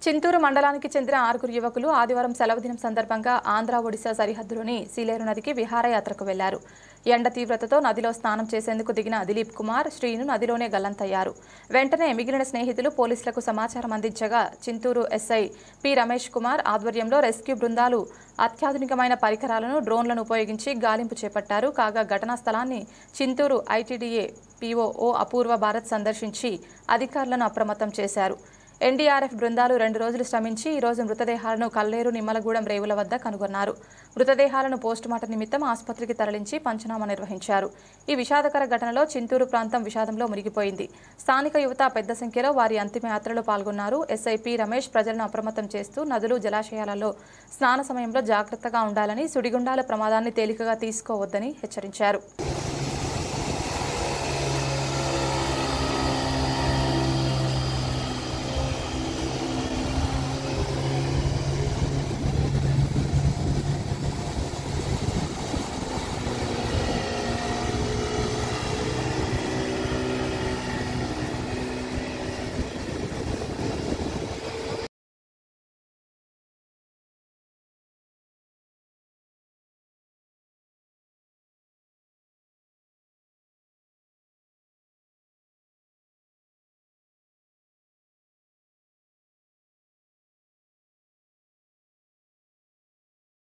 చింతూరు మండలానికి చెందిన 6 యువకులు ఆదివారం సెలవు దినం సందర్భంగా ఆంధ్ర-ఒడిశా సరిహద్దులోని సీలేరు నదికి విహారయాత్రకు వెళ్లారు. ఎండ తీవ్రతతో నదిలో స్నానం చేసేందుకు దిగిన దిలీప్ కుమార్, శ్రీను నదిలోనే గల్లంతయ్యారు. వెంటనే మిగిలిన స్నేహితులు పోలీసులకు సమాచారం అందించగా చింతూరు ఎస్ఐ పి రమేష్ కుమార్ ఆధ్వర్యంలో రెస్క్యూ బృందాలు అత్యాధునికమైన పరికరాలను, డ్రోన్లను ఉపయోగించి గాలింపు చేపట్టారు. కాగా ఘటనా స్థలాన్ని చింతూరు ఐటీడీఏ పీఓ అపూర్వ భారత్ సందర్శించి అధికారులను అప్రమత్తం చేశారు. ఎన్డీఆర్ఎఫ్ బృందాలు 2 రోజులు శ్రమించి ఈ రోజు మృతదేహాలను కల్లేరు, నిమ్మలగూడెం రేవుల వద్ద కనుగొన్నారు. మృతదేహాలను పోస్టుమార్టం నిమిత్తం ఆసుపత్రికి తరలించి పంచనామా నిర్వహించారు. ఈ విషాదకర ఘటనలో చింతూరు ప్రాంతం విషాదంలో మునిగిపోయింది. స్థానిక యువత పెద్ద సంఖ్యలో వారి అంతిమయాత్రలో పాల్గొన్నారు. ఎస్ఐ పి రమేష్ ప్రజలను అప్రమత్తం చేస్తూ నదులు, జలాశయాలలో స్నాన సమయంలో జాగ్రత్తగా ఉండాలని, సుడిగుండాల ప్రమాదాన్ని తేలికగా తీసుకోవద్దని హెచ్చరించారు.